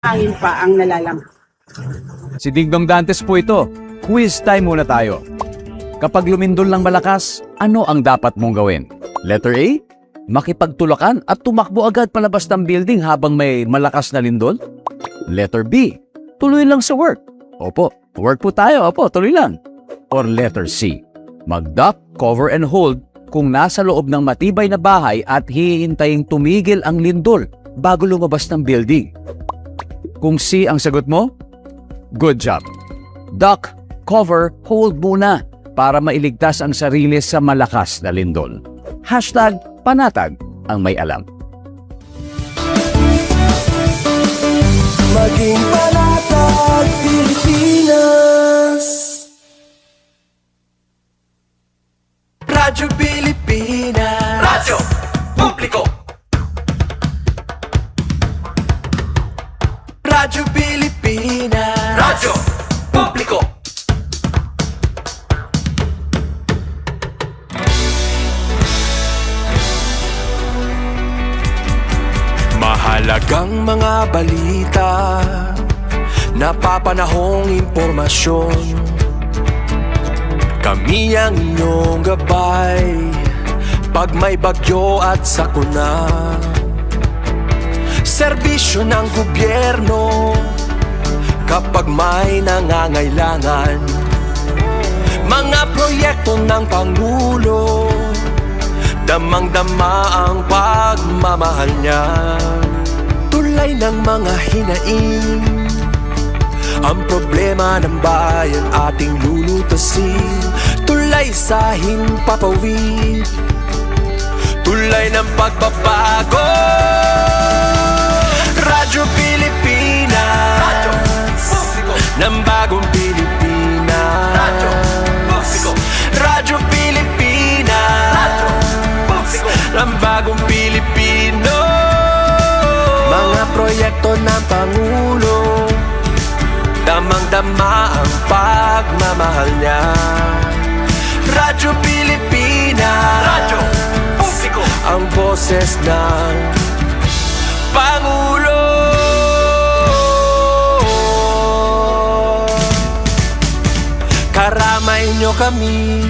hangin pa ang nalalamang. Si Dingdong Dantes po ito. Quiz time muna tayo. Kapag lumindol ng malakas, ano ang dapat mong gawin? Letter A, makipagtulakan at tumakbo agad palabas ng building habang may malakas na lindol? Letter B, tuloy lang sa work. Opo, work po tayo. Opo, tuloy lang. Or letter C, mag-duck, cover and hold kung nasa loob ng matibay na bahay at hihintaying tumigil ang lindol bago lumabas ng building. Kung C ang sagot mo, good job. Duck, cover, hold muna para mailigtas ang sarili sa malakas na lindol. Hashtag panatag ang may alam. Maging panatag Pilipinas. Radyo Pilipinas. Radyo Publiko. Radyo Pilipinas. Radyo Publiko. Mahalagang mga balita, napapanahong impormasyon. Kami ang inyong gabay pag may bagyo at sakuna. Serbisyo ng gobyerno kapag may nangangailangan. Mga proyekto ng Pangulo, damang-dama ang pagmamahal niya. Tulay ng mga hinaing, ang problema ng bayan ating lulutasin. Tulay sa himpapawid, tulay ng pagbabago. Radyo Pilipinas, Radyo Publiko ng bagong Pilipinas. Radyo Publiko, Radyo Pilipinas, Radyo Publiko ng bagong Pilipino. Mga proyekto ng Pangulo, damang-dama ang pagmamahal niya. Radyo Pilipinas, Radyo Publiko, ang boses ng Pangulo. Karamay nyo kami,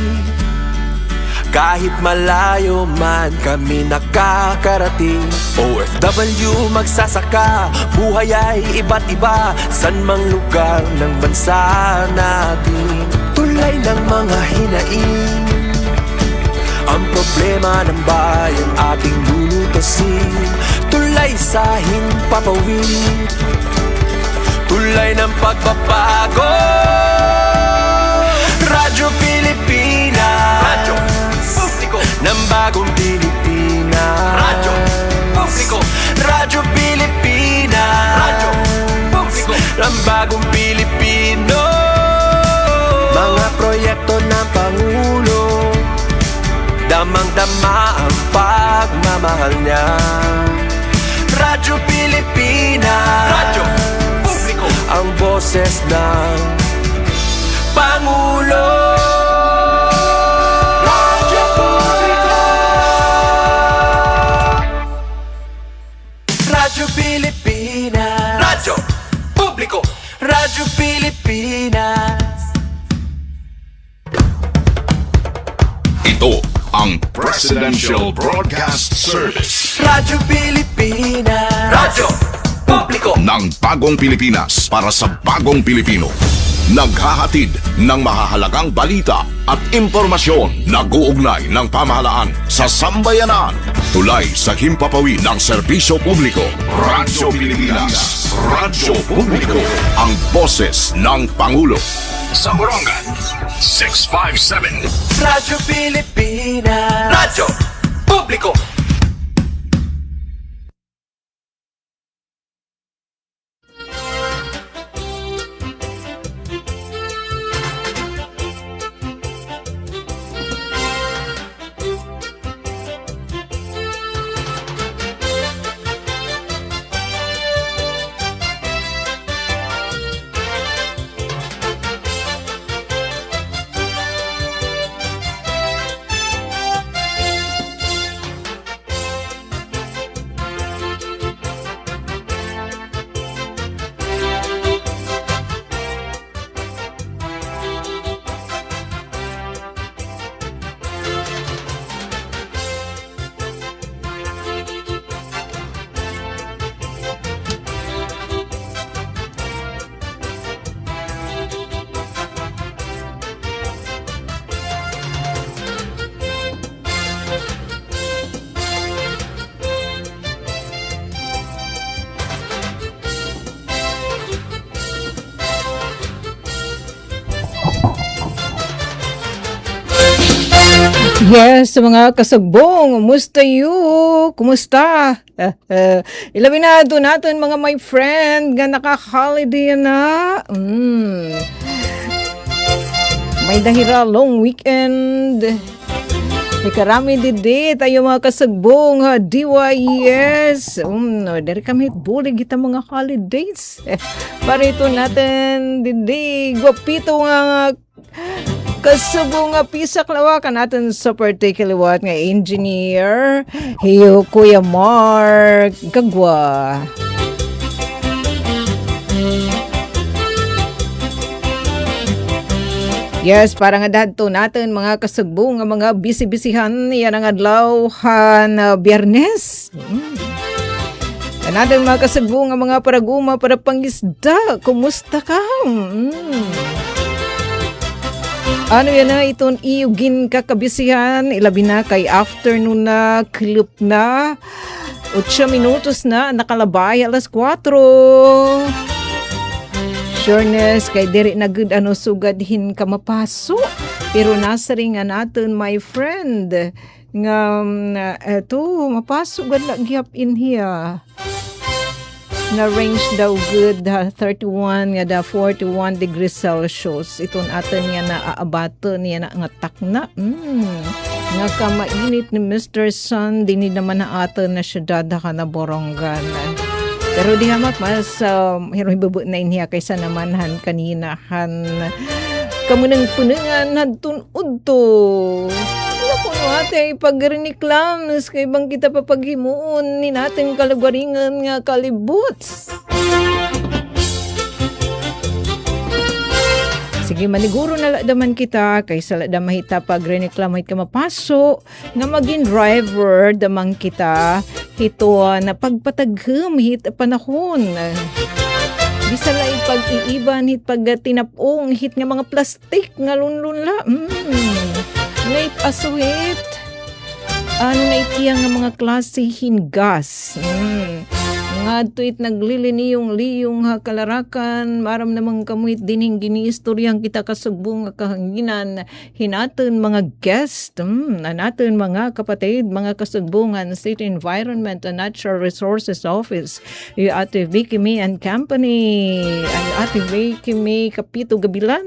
kahit malayo man kami nakakarating. OFW magsasaka, buhay ay iba't iba, san mang lugar ng bansa natin. Tulay ng mga hinaing, ang problema ng bayan ating lulutasin. Tulay sa himpapawid, tulay ng pagbabago. Radyo Pilipinas, Radyo Publiko ng bagong Pilipinas. Radyo Publiko, Radyo Pilipinas, Radyo Publiko ng bagong Pilipino. Mga proyekto ng Pangulo, damang-dama ang pagmamahal niya. Radyo Pilipinas, Radyo Publiko, ang boses ng Pangulo. Radyo Publiko, Radyo Pilipinas, Radyo Publiko, Radyo Pilipinas. Ito ang Presidential Broadcast Service. Radyo Pilipinas, Radyo Publiko ng bagong Pilipinas para sa bagong Pilipino. Naghahatid ng mahahalagang balita at impormasyon na guugnay ng pamahalaan sa sambayanan. Tulay sa himpapawid ng serbisyo publiko. Radyo Pilipinas, Radyo Publiko, ang boses ng Pangulo. Sa Morongan, 657. Radyo Pilipinas, Radyo Publiko. Yes, mga kasagbong, musta you? Kumusta? Ilabi na doon natin mga my friend nga naka-holiday na. May dahira long weekend. Ikarami didi tayo mga kasagbong DYES. Dari kami bulig kita mga holidays. Parito natin didi gwapito nga kasubong nga pisak lawa ka natin sa particular nga engineer. Hiyo Kuya Mark Gagwa. Yes, para nga dadto natin mga kasugbo nga mga busy-busyhan yan ang adlawhan Biyernes. Natin mga kasugbo nga mga paraguma para pangisda. Kumusta ka? Ano yan na itong iugin kakabisihan, ilabi na kay afternoon na, clip na, 8 minutos na, nakalabay alas 4. Sureness, kay diri na good ano sugadhin ka mapaso. Pero nasa rin nga natin, my friend, nga eto, mapaso gad gyap in here. Na range daw good 31 nga da 41 degrees Celsius. Iton atin niya na aabato niya na nga takna. Nga ka mainit ni Mr. Sun, dini naman na atin na syudad ka na Borongan. Pero di hamat mas hero ibubu na inhiya kaysa namanhan kaninahan kamunang punangan hadtun udto. Ano po no ate pagriniklam kay bang kita papaghimuon ni natin kalugwaringan nga kalibuts. Sige, maniguro na daman kita kaysa da mahita pag reniklamahit ka mapaso nga maging driver damang kita hito na pagpatagham hit panahon. Bisa la pag-iiban hit pag tinapong hit nga mga plastik nga lunlunla. Late asuhit. Ano na itiya nga mga klase hingas. Nga tuit naglilini liyong ha kalarakan maram namang kamuit dining giniistoryang kita kasugbong nga kahanginan hinaton mga guest natin mga kapatid mga kasugbungan City Environment and Natural Resources Office yung Ate Vicky May and Company ang Ate Vicky May Kapito Gabilan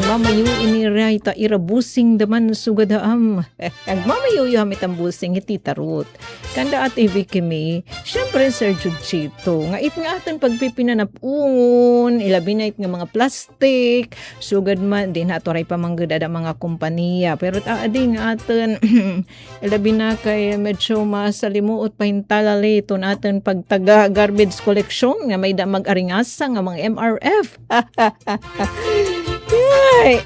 mamayo inira ita irabusing daman sugadaam. Ang mamayo yu hamit ang busing iti tarot. Kanda Ate Vicky May, syempre Sir Judchito, nga it nga atin pagpipinanapungon, ilabi na it nga mga plastik, sugad man, din hatoray pamanggad ada mga kompanya. Pero taadi nga atin, ilabi na kay medyo masalimuot pahintalali ito natin pagtaga garbage collection, nga may da mag-aringasa nga mga MRF. Ay,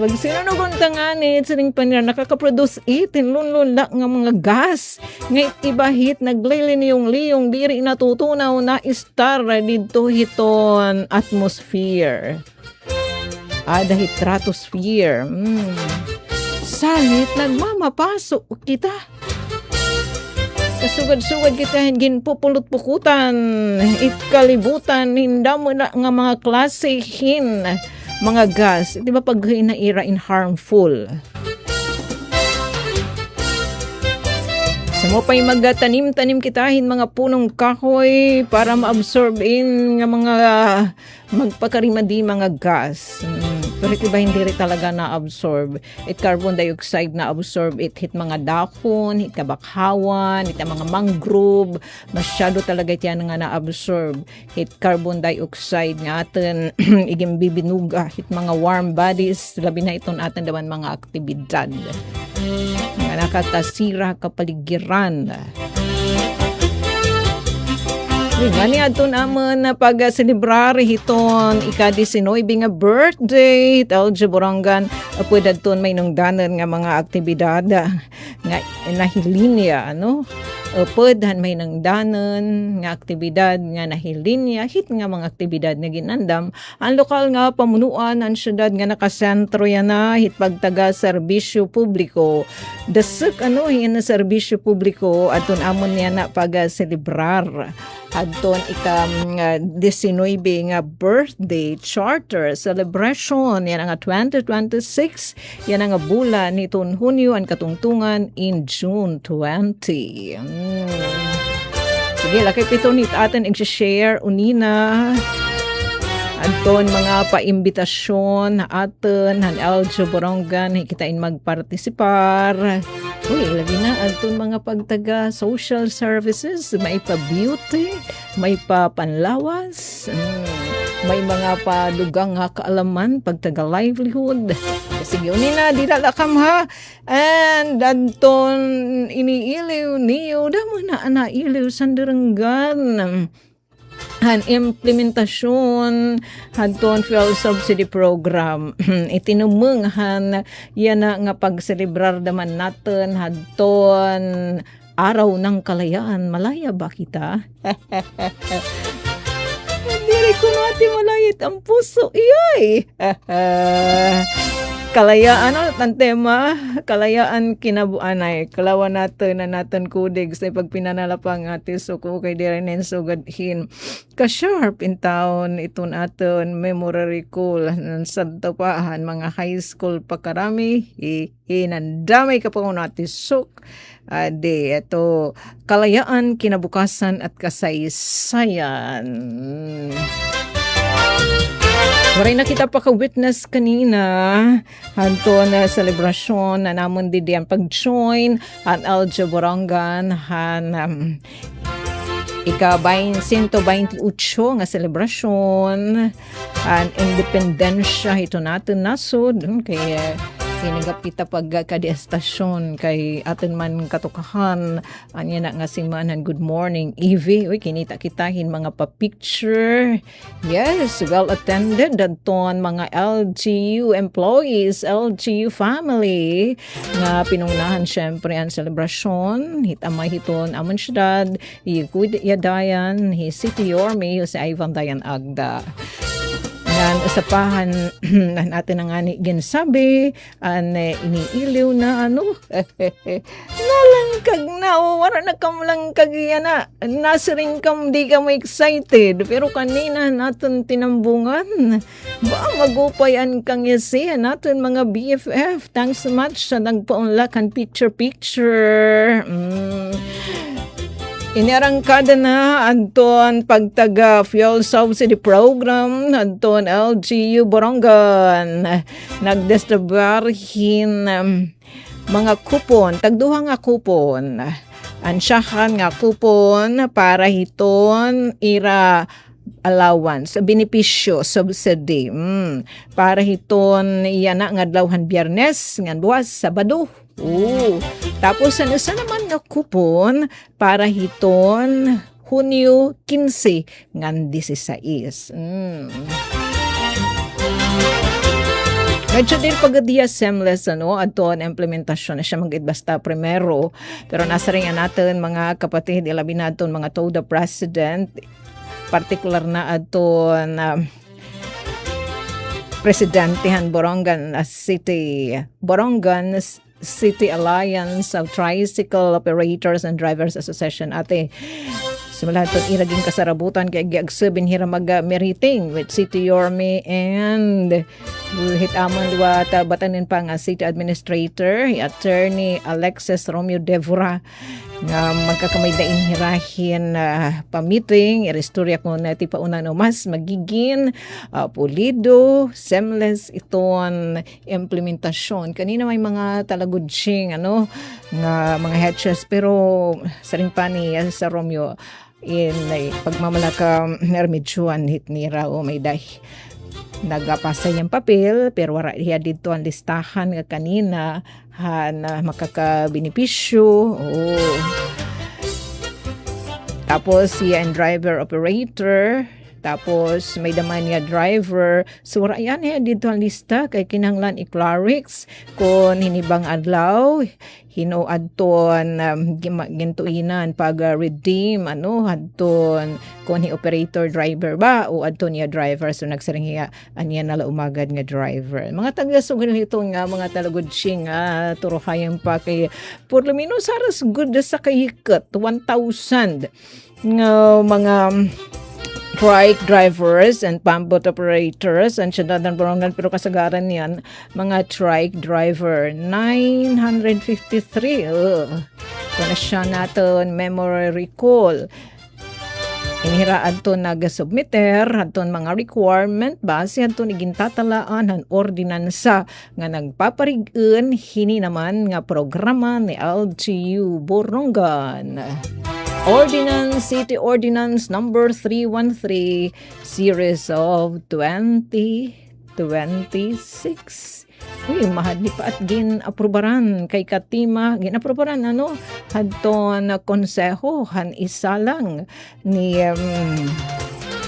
wag sinunugon tanganit sining panira nakakaproduce tinlunlunla nga mga gas nga ibahit naglilin-liyong diri natutunaw na star dito hiton atmosphere dahil stratosphere salit nagmamapasok kita kasugad-sugad kita hingin pupulot-pukutan ikalibutan hinda mo na nga mga klasehin mga gas, di ba pag hinaira in harmful? Sa mo pa'y magtanim-tanim kitahin mga punong kahoy para ma-absorb in nga mga magpakarimadi mga gas. Pero iba hindi rin talaga na-absorb. It carbon dioxide na-absorb. It hit mga dahon, hit kabakhawan, hit mga mangrove. Masyado talaga yan nga na-absorb. Hit carbon dioxide nga atin iging bibinuga. Hit mga warm bodies. Labi na itong atin daman mga aktibidad. Nga nakatasira kapaligiran. Gani ato naman na pag-celebrar hiton ika-19 nga birthday Talja Borongan pwede aton may nungdanan nga mga aktibidad nga nahilinya ano upod han may nang danon nga aktibidad nga nahilinya hit nga mga aktibidad nga ginandam ang lokal nga pamunuan ang syudad nga nakasentro yan na hit pagtaga serbisyo publiko dasek hin na serbisyo publiko aton amon niya na celebrar adton ika 19 nga birthday charter celebration yan nga 2026 yan nga bulan niton Hunyo ang katungtungan in June 20. Sige, lakay pito nit atin i-share unina adton mga paimbitasyon atin han Aljo Borongan hikitain magpartisipar. Uy, lagi na adton mga pagtaga social services, may pa beauty, may pa panlawas, may mga padugang nga kaalaman pagtaga livelihood. Sige, unina di lakam ha. And adton iniiliw niyo damo na anailiw sandaranggan. Han implementasyon hadton fuel subsidy program itinumeng han yana nga pagselebrar daman natin hadton araw ng kalayaan. Malaya ba kita? Diri ko natin malayit ang puso iyoy. Kalayaan ang tema, kalayaan kinabuanay. Kalawan natin na natin kudig sa pagpinanalapang atis o ko kay direnen sugadhin. Ka-sharp in town iton aton memory recall sa tapahan mga high school pakarami hinandamay ka pa natin sok. Ade, ito kalayaan, kinabukasan at kasaysayan. Maray na kita pa ka-witness kanina hanto na selebrasyon na namon di diyan pag-join han Aljo Borongan han ika-128 nga selebrasyon han independensya ito natin nasod kaya hinigap kita pag kadi estasyon kay atin man katukahan anya na nga simanan. Good morning Evie, uy kinita kitahin mga pa-picture. Yes, well attended dadton mga LGU employees, LGU family nga pinungnahan syempre ang selebrasyon hitamay hiton amon syudad ikud yadayan hi City Yorme si Ivan Dayan Agda yan usapahan natin ang ani ginsabi an iniiliw na nalangkag na wala na kam langkag yan na nasiring kam di ka mo excited pero kanina natin tinambungan ba magupayan kang yasi natin mga BFF. Thanks so much sa nagpaunlakan picture Inarangkada na anton pagtaga fuel subsidy program anton LGU Borongan nagdistribuarhin mga kupon tagduha nga kupon ansyahan nga kupon para hiton ira allowance benepisyo subsidy para hiton yana nga adlawhan Biyernes ngan buwas Sabado. Tapos ano sa naman nga kupon para hiton Hunyo 15 ngan 16. Medyo din pagadiya semles adton implementasyon na siya magid basta primero pero nasa rin natin mga kapatid ilabi naton mga to the president partikular na adton Presidentehan Borongan City Alliance of Tricycle Operators and Drivers Association ate simula ito iraging kasarabutan kay giagsubin hira mag-meriting with City Yorme and hitamon liwa batanin pa nga City Administrator Attorney Alexis Romeo Devora nga magkakamay daing hirahin pa-meeting irestorya ko na ti pauna no mas magiging pulido semles iton implementasyon kanina may mga talagudsing nga mga hedges pero saring pa ni sa Romeo in pagmamalaka nermedsyuan hit nira o may dahi nagapasa yung papel pero wala diya dito ang listahan nga kanina na makakabenepisyo. Tapos siya ang driver operator Tapos may daman nga driver. So ayan dito ang lista kay kinahanglan i-clarix kung hinibang adlaw hinuadton gintuinan pag redeem adton kung ni operator driver ba o adton niya driver so nagsaringhiya aniya nala umagad nga driver mga taga-sugal nito nga mga talagudsi nga turuhayan pa kay por lo menos saras good sa kayikat 1,000 nga mga trike drivers and pambot operators and syadadan borongan pero kasagaran yan mga trike driver 953 kung na siya natin memory recall inhiraan to nagasubmiter aton mga requirement base aton igintatalaan ang ordinansa nga nagpaparigan hini naman nga programa ni LGU Borongan. Ordinance, City Ordinance Number 313, Series of 2026. Uy, mahal pa at gin-aprobaran kay Katima. Gin-aprobaran, hadton konseho, han isa lang ni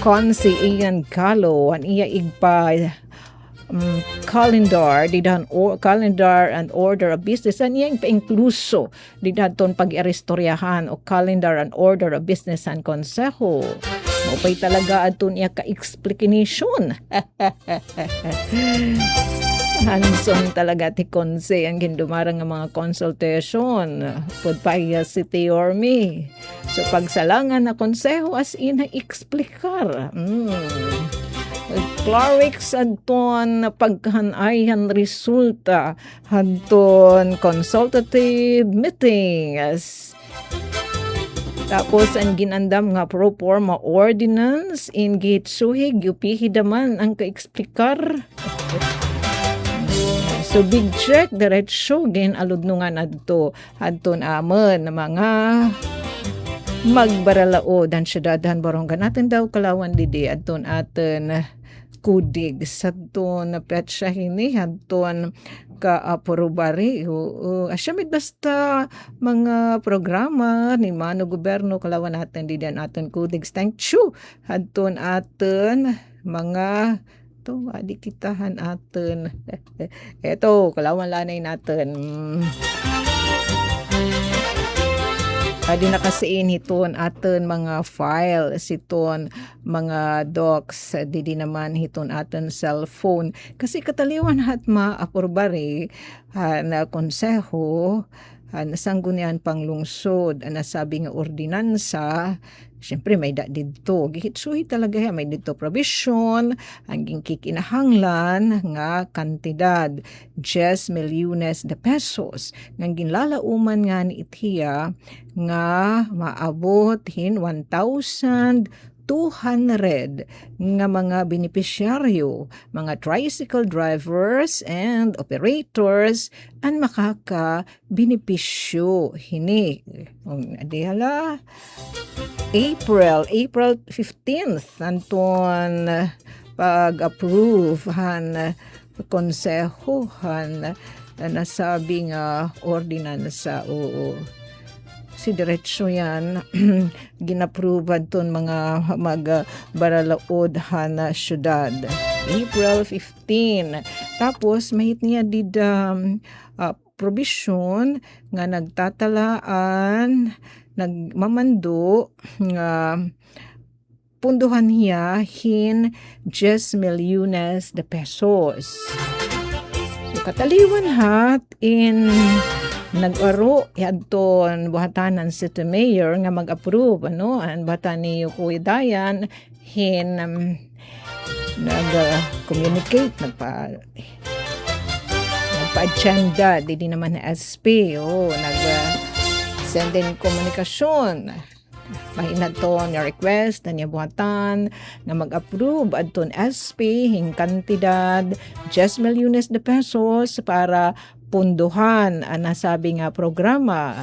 Consi Ian Calo, han iya igpa calendar calendar and order of business and yang pa-inkluso didadton pag-arestoryahan o calendar and order of business and konseho mapay talaga aton iya ka-explanation hands-on talaga ti konse ang gindumarang nga mga consultation pud pa iya si Orme so pagsalangan na konseho as in eksplikar Clarix adton pagkanayan resulta adton consultative meetings tapos ang ginandam nga pro forma ordinance ingit suhig yupihidaman ang kaeksplikar so big check diretsyo gin aludnungan adto adton amon mga magbaralao dan syudadahan Borongan natin daw kalawan didi adton aten kudig sa ton petsa hini adton ka-aprobari asyamid basta mga programa ni Mano Gobyerno kalawan natin didi aton kudig thank you adton aten mga to adi kitahan aten eto kalawan lanay natin adi nakasiin hiton aton mga file siton mga docs didi naman hiton aton cellphone kasi kataliwan hat maapurbari na konseho nasanggunian panglungsod nasabi nga ordinansa syempre may didto gihitsuhi talaga may didto provision hanggang kikinahanglan nga kantidad 10 milyones de pesos nga ginlalauman nga ni itiya nga maabot hin 1,200 nga mga benepisyaryo, mga tricycle drivers and operators ang makaka-benepisyo. Hini, adihala, April 15th, anton pag-approve han konsehohan nasabi nga ordinansa si diretso yan ginapruban ton mga magbaralaod na syudad April 15 tapos mahit niya did provision nga nagtatalaan nagmamando nga punduhan niya hin 10 milyones de pesos so kataliwan hat in nag-aro yadton buhatanan city mayor nga mag-approve ang batan ni Kuya Dayan hin nag-communicate nagpa-agenda di naman na SP nag-send in komunikasyon mahinad to nga request na niya buhatan na mag-approve adton SP hing kantidad 10 milyones de pesos para punduhan ang nasabi nga programa.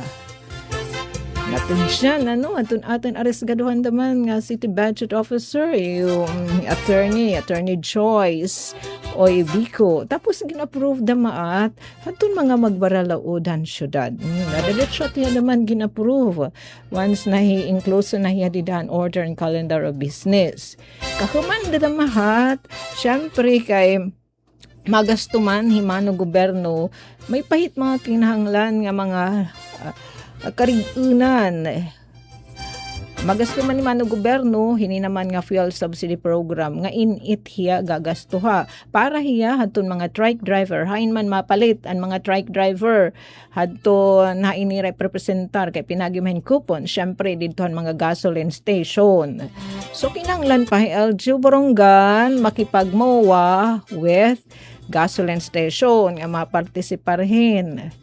Natun ano, atun aresgaduhan naman nga City Budget Officer, yung Attorney Joyce Oy Bico. Tapos gin-approve damaat, atun mga magbaralaudan syudad. Nadalit niya naman gin-approve. Once na i-include na hiya didan order and calendar of business. Kahuman damahat, syempre kay magastuman himano gobyerno, may pahit mga kinahanglan nga mga karigunan. Magasto man ni mano gobyerno, hini naman nga fuel subsidy program nga init hiya gagastuha para hiya hadton mga trike driver hain man mapalit ang mga trike driver hadton na ini representar kay pinagimahin coupon syempre didtohan mga gasoline station. So kinahanglan pa LGU Borongan makipagmowa with gasoline station nga mapartisiparhin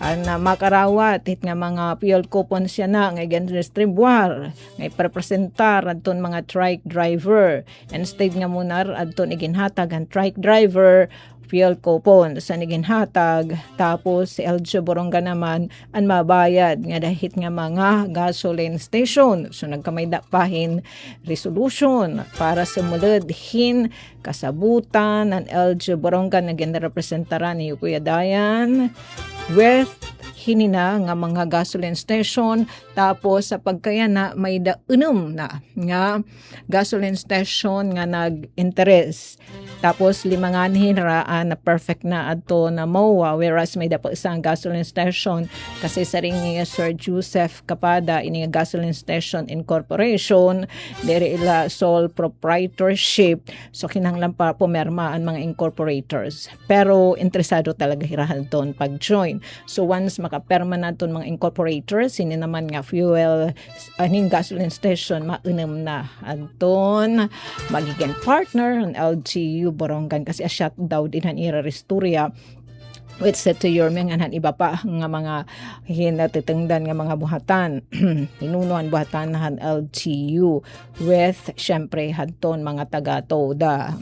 na makarawat hit nga mga fuel coupon siya na nga distribuar nga iprepresentar adton mga trike driver instead nga munar adton iginhatag ang trike driver fuel coupon sa niginhatag tapos si LG Boronga naman ang mabayad nga dahit nga mga gasoline station. So nagkamayda pahin resolution para sumulodhin kasabutan ng LG Boronga na ginrepresentaran ni Kuya Dayan with hinina nga mga gasoline station tapos sa pagkayana may daunum na nga gasoline station nga nag-interest tapos limangan hinraan na perfect na adto na MOA whereas may dapat isang gasoline station kasi sa ring ni Sir Joseph Capada ini nga gasoline station incorporation dere ila sole proprietorship so kinahanglan pa pumirma ang mga incorporators pero interesado talaga hirahan ton pag-join so once makaperma na ton mga incorporators hindi naman nga fuel aning gasoline station maunam na adton magiging partner ng LGU Borongan kasi asyat daw din han ira Restoria with set to your mga iba pa nga mga hinatitungdan nga mga buhatan pinunuan buhatan han LGU with syempre hadton mga taga-toda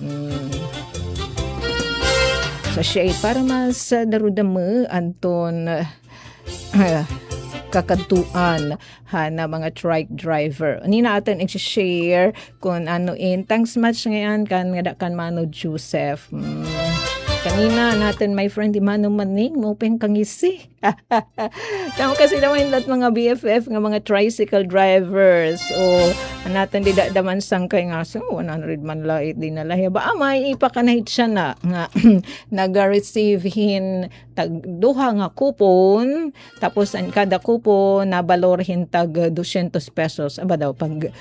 so siya para mas darudamo anton kakantuan na mga trike driver. Ani na atin i-share kung ano thanks much ngayon kan nga kan Mano Joseph. Kanina natin my friend Imano Maning mo peng kangisi. Tama kasi naman lahat mga BFF nga mga tricycle drivers o natin di daman sang kay nga so 100 man lait din na lahi ba may ipakanahit siya na nga nag-receive hin tag duha nga coupon tapos ang kada coupon na balorhin tag 200 pesos aba daw pag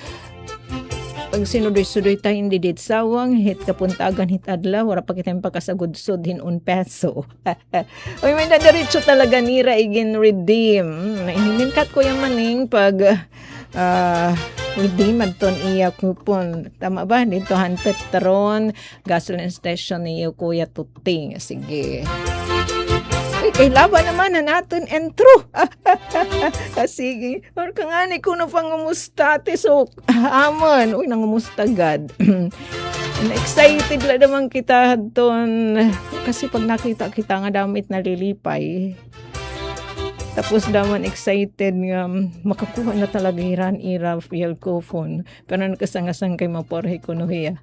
sinudoy-sudoy tayo hindi dit sawang hit kapuntagan hit adlaw wala pa kitang pagkasagudsod hin 1 peso oy may nadiretso talaga nira igin redeem hininkat ko yung maning pag redeem adton iya coupon tama ba dito han Petron gasoline station niyo Kuya Tuting sige kay laban naman na natin entro. Sige. Or ka nga ni kuno pang umusta so amon. Uy nangumusta agad. Excited la naman kita doon. Kasi pag nakita kita nga damit na lilipay. Tapos daman excited nga makakuha na talaga ira fuel coupon. Pero nakasangasang kay maporhe ko no hiya.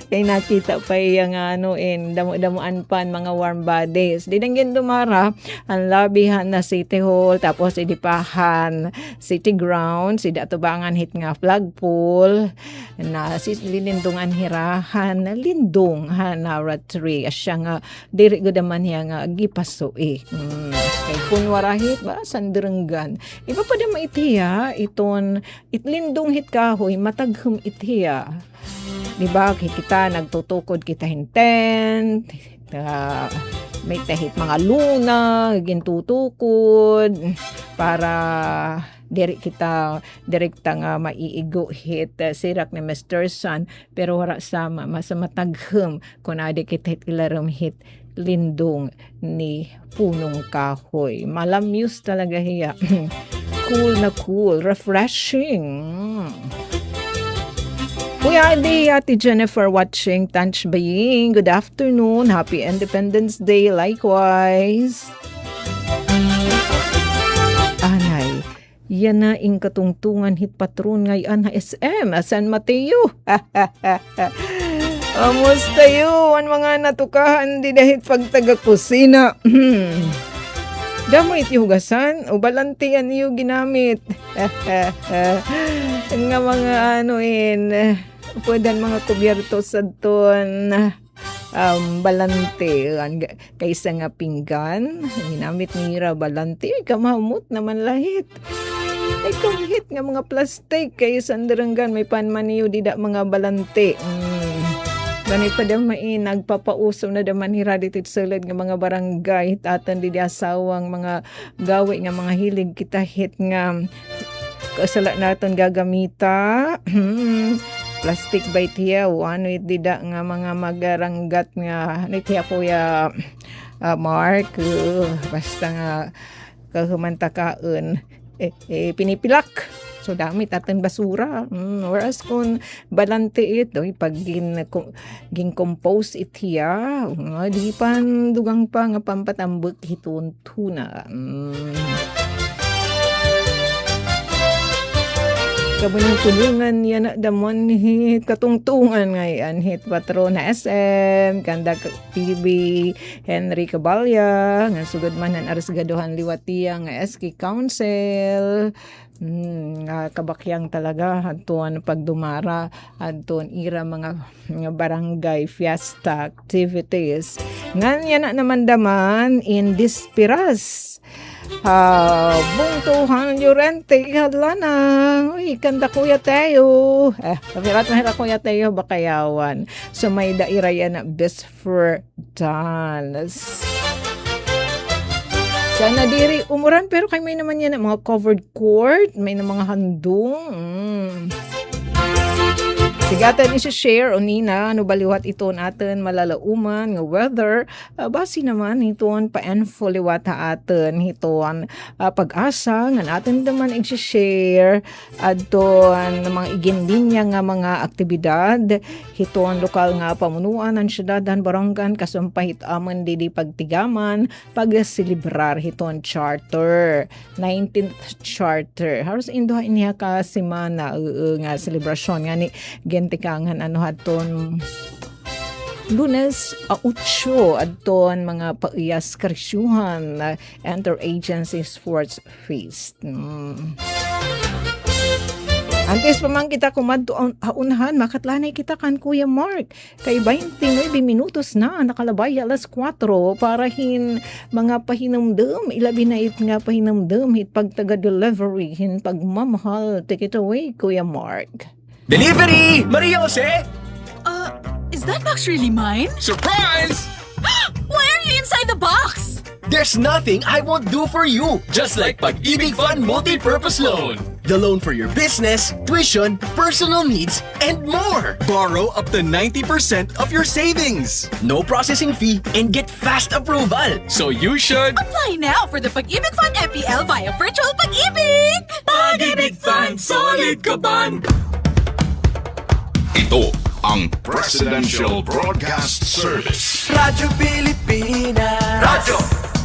Kay nakita pa iya nga damo-damuan pa mga warm bodies. Di nang dumara ang labihan na City Hall tapos idipahan City Grounds, idatubangan hit nga flagpole na lindungan hirahan na lindong hanara tree asya nga diri gud man hiya nga gipaso kay kunwarahit ba sanderenggan iba pa da maitiya iton itlindong hit kahoy mataghum itiya di ba kita nagtutukod kita hinten may tahit mga luna gintutukod para direkta nga maiigo hit sirak ni Mr. Sun pero wala sama masamataghum kung adi kita hit ilaram hit lindong ni punong kahoy. Malamyos talaga hiya. Cool, refreshing. Kuya Adi, Ate Jennifer watching Tanch Baying. Good afternoon. Happy Independence Day. Likewise. Anay, Yan na ing katungtungan hit patron ngayon na SM San Mateo. Amusta yun mga natukahan di dahil pagtaga kusina. Damo iti hugasan o balantian niyo ginamit. Nga mga pwedeng mga kubyerto sa ton balante kaysa nga pinggan ginamit nira balante ay kamamot naman lahit ay kumhit nga mga plastic kaysa sandaranggan may panman niyo dida mga balante. Ganit pa damay nagpapauso na daman hira dito sulod nga mga barangay tatan di asawang mga gawi nga mga hilig kita hit nga kasala naton gagamita. Plastic by tiya ano dida nga mga magaranggat nga ni tiya kuya Mark basta nga kahumantakaon pinipilak. So dami tatan basura. Whereas kung balante ito, pag gin-compose itiya, di pan dugang pa nga pampatambot hitun tuna. Kabunong-punungan yan na damon hit katungtungan ngayon hit patron na SM kanda TV Henry Cabalya nga sugod man ang arsgaduhan liwatiya nga SK Council kabakyang talaga adton pagdumara adton ira mga barangay fiesta activities ngan na naman daman in Dispiras bungtuhan Llorente kadlana uy kanda kuya tayo kapirat mahira kuya tayo bakayawan so may daira yan na best for dance sana diri umuran pero kay may naman yan mga covered court may na mga handong sigatan i-share o nina ano baliwat ito natin malalauman nga weather basi naman iton pa-info liwat atin iton pag-asa nga natin naman i-share adton mga iginlinya nga mga aktibidad iton lokal nga pamunuan ng syudadan baranggan kasumpahit amon didi pagtigaman pag-celebrar iton charter 19th charter haros induha iniha ka semana nga selebrasyon nga ni gentikangan ano haton Lunes 8 adton mga paiyas krisyuhan interagency sports feast. Antes pa man kita kumadto haunahan makatlanay kita kan Kuya Mark kay 29 minutos na nakalabay alas 4 para hin mga pahinumdum ilabi na it nga pahinumdum hit pagtaga delivery hin pagmamahal take it away Kuya Mark. Delivery! Maria Jose! Is that box really mine? Surprise! Why are you inside the box? There's nothing I won't do for you. Just like Pag-ibig Fund Multi-Purpose Loan. The loan for your business, tuition, personal needs, and more. Borrow up to 90% of your savings. No processing fee and get fast approval. So you should... Apply now for the Pag-ibig Fund FPL via Virtual Pag-ibig! Pag-ibig Fund Solid Kaban! Ito ang Presidential Broadcast Service Radyo Pilipinas Radyo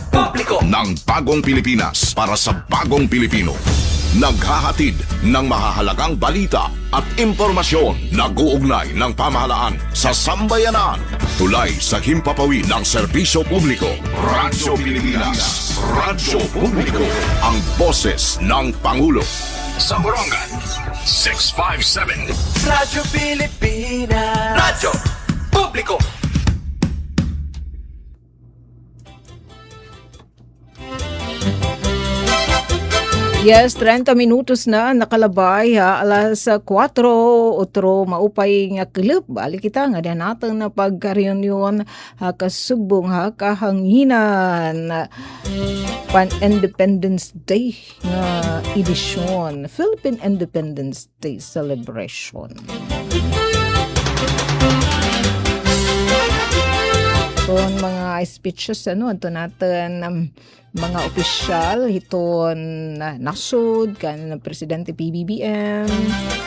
Publiko ng Bagong Pilipinas para sa Bagong Pilipino. Naghahatid ng mahahalagang balita at impormasyon na guugnay ng pamahalaan sa sambayanan. Tulay sa himpapawid ng serbisyo publiko. Radyo Pilipinas. Radyo Publiko. Ang boses ng Pangulo. Sa Borongan, 657. Radyo Pilipinas Radyo Publiko Yes, 30 minutos na nakalabay alas 4 otro maupay nga klub balik kita nga diyan natin na pagka-reunion kasugbong kahanginan pan Independence Day nga edisyon Philippine Independence Day celebration. Itong mga speeches ito natin mga opisyal hiton nasod kan presidente PBBM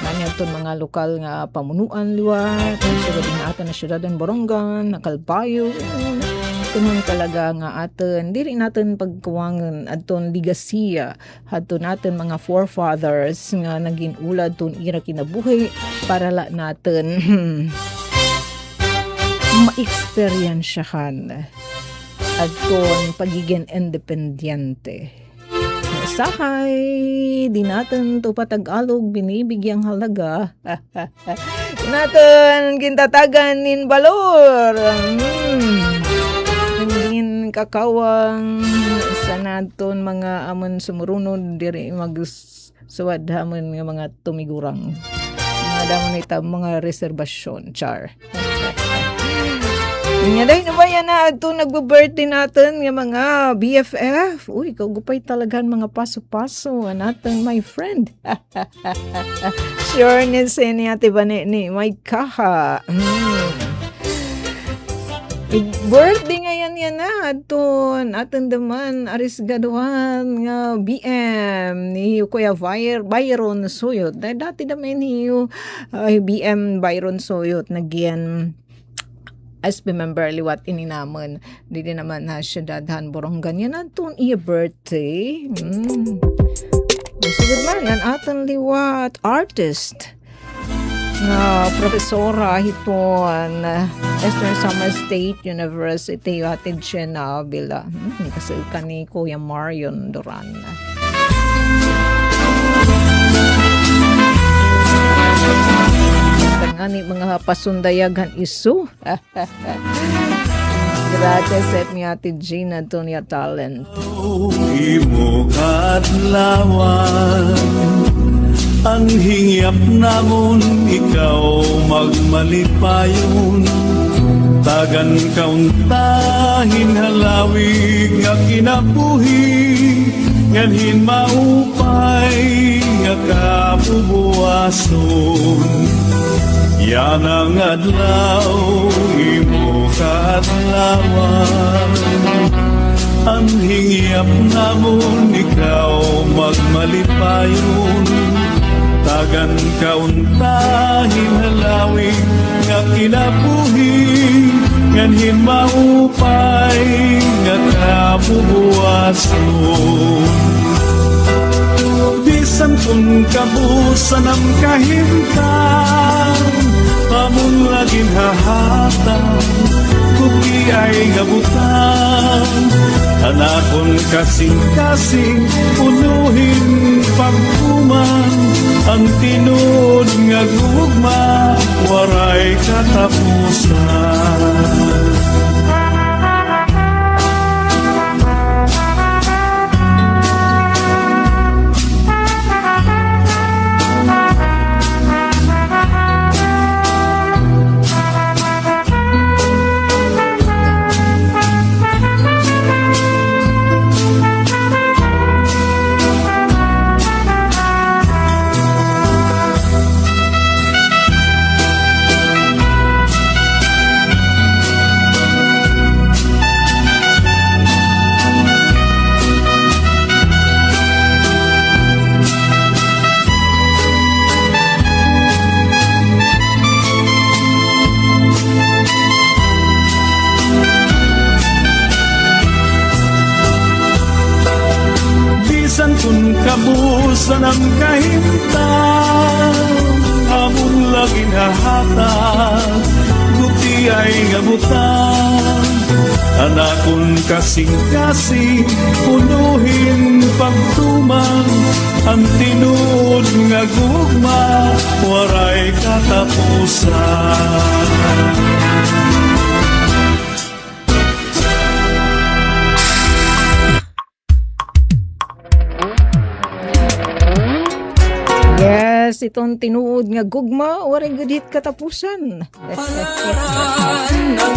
nanya ton mga lokal nga pamunuan liwat sugod din aton na syudad ng Borongan Calbayo tungon talaga nga aton dili natin pagkuwangan aton ligasiya hadto natin mga forefathers nga naging ulad ton ira kinabuhi para la natin ma-experiensyahan aton pagiging independyente. Sahay, di natin to patag-alog binibigyang halaga. Natin gintatagan nin balor. Hindi kakawang sa naton mga amon sumurunod diri magsuwad hamon nga mga tumigurang. Mga damon ita mga reservasyon, char. Nga dahil na ba yan na ito nagbo-birthday natin nga mga BFF? Uy, kagupay talagang mga paso-paso natin, my friend. Sure ni Ate ni my kaha. Birthday ngayon yan na aton daman aris gaduhan nga BM ni Kuya Byron Suyot. Dati naman ni BM Byron Suyot nagyan SB member liwat ininamon. Dili naman na siya dadhan borong ganyan aton iya birthday. Masugod man ang aton liwat artist nga profesora hiton Eastern Summer State University hatid siya na bila kasi kani Kuya Marion Duran. Ani mga pasundayagan isu. Gracias at ni Ate Gina Tonya Talent. Imo kadlawan ang hingyap namon ikaw magmalipayon tagan kauntahin halawig nga kinabuhi nganhin maupay nga kapubuason. Yan ang adlaw, imo kaadlawan. Ang hingyap namon ikaw magmalipayon. Tagan kauntahin halawin nga kinabuhi. Nganhin maupay nga kabubuason. Bisan kung kabusan ang kahimtang among laging hahatan kuki ay gabutan anakon kasing-kasing punuhin pagkuman ang tinud nga gugma waray katapusan. Kabusan ang kahimtang among laging hahatag guti ay gabutan anakon kasing-kasing punuhin pagtuman ang tinud nga gugma waray katapusan. Yes, itong tinuod nga gugma, waray gudit katapusan.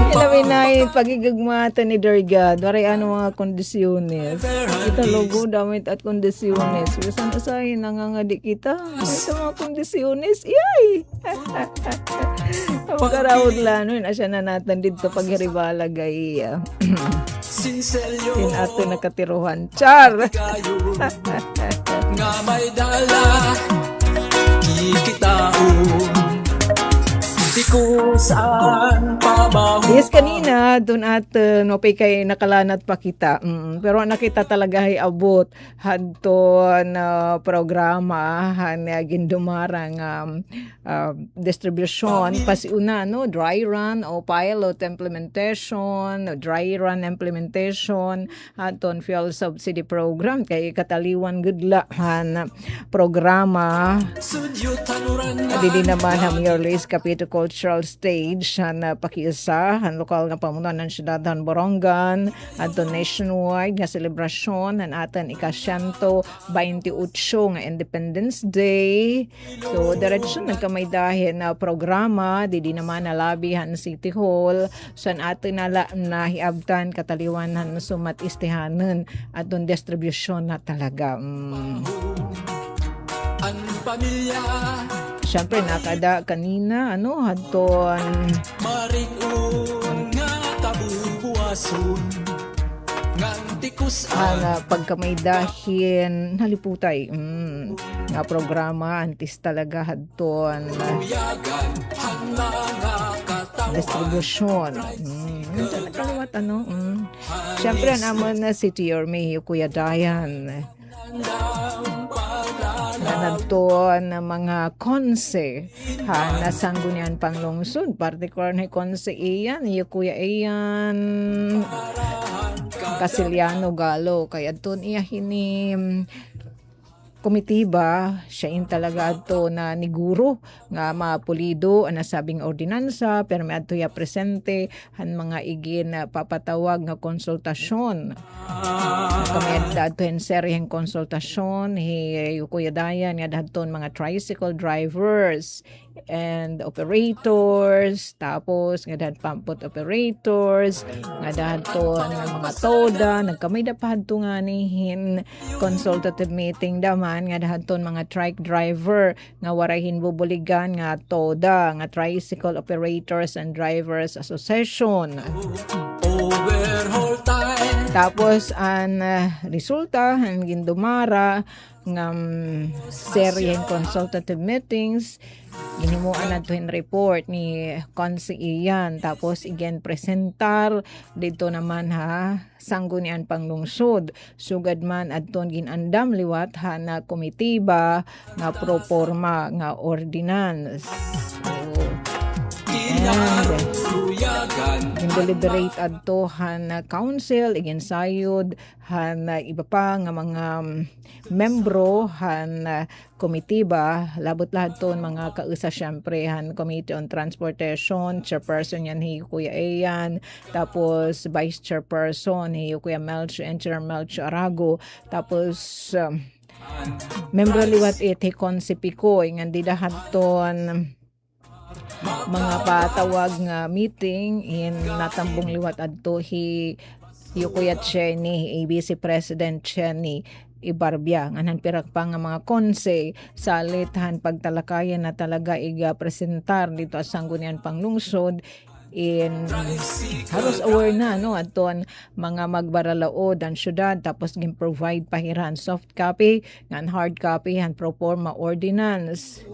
Ilawi na yung pagigugma ito ni Dergad, waray ano mga kondisyones. Kita logo, damit at kondisyones. Saan usahin, nangangadi kita. Ito mga kondisyones, iyay! Pagkarawad lang, asya na natin dito paghiribalagay. Sin ato nakatiruhan. Char! Nga may dala kikitaon Di ko saan pa Yes, kanina, doon at no, pay kay nakalanat pa kita. Pero nakita talaga ay abot hadto na programa han gindumarang distribution pasiuna no dry run o pilot implementation, dry run implementation aton fuel subsidy program kay kataliwan gudla han programa dili naman ang Yorlis Capito Cultural Stage han pakiisa han lokal nga pamunuan ng siyudad han Borongan adto nationwide nga selebrasyon han atan ika-128 nga Independence Day. So diretso nagkamay dahin na programa di naman nalabihan City Hall san aton na hiabtan kataliwan han sumat istihanan adton distribution na talaga. Siyempre nakada kanina hadton pagkamay dahin haliputay nga programa antis talaga hadton distribution kaliwat siyempre naman na City or may Kuya Dayan nagtuon ng mga konse na sanggunian panglungsod partikular na konse iyan Kuya Iyan Casiliano Galo kaya doon iya hinim komitiba siya talaga ato na niguro nga mapulido ang nasabing ordinansa pero may ato ya presente han mga igin papatawag nga konsultasyon kami ato en seryeng konsultasyon Kuya Dayan nga dahaton mga tricycle drivers and operators tapos nga dahat pampot operators nga dahaton mga toda nagkamay dapadto nga nihin consultative meeting daman nga dahaton mga trike driver nga warahin bubuligan nga toda nga tricycle operators and drivers association. Tapos ang resulta ang gindumara ng seryeng consultative meetings ginimuan nato in report ni Konse Iyan tapos igen presentar dito naman sanggunian panglungsod sugad man adton ginandam liwat na komitiba nga pro forma nga ordinance. Deliberate adto han council igen sayod han iba pa nga mga membro han komitiba labot lahat ton mga kausa syempre han Committee on Transportation chairperson yan Kuya Iyan tapos vice chairperson Kuya Melch and Chair Melch Arago tapos membro liwat Konse Picoy nga di dahat ton mga patawag nga meeting in natambong liwat adto Kuya Chenny ABC President Chenny Ibarbia nganan pirak pa nga mga konse salit pagtalakayan na talaga iga presentar dito sa sanggunian panglungsod in halos aware na aton mga magbaralaod ang syudad tapos gin-provide pahiran soft copy ngan hard copy han pro forma ordinance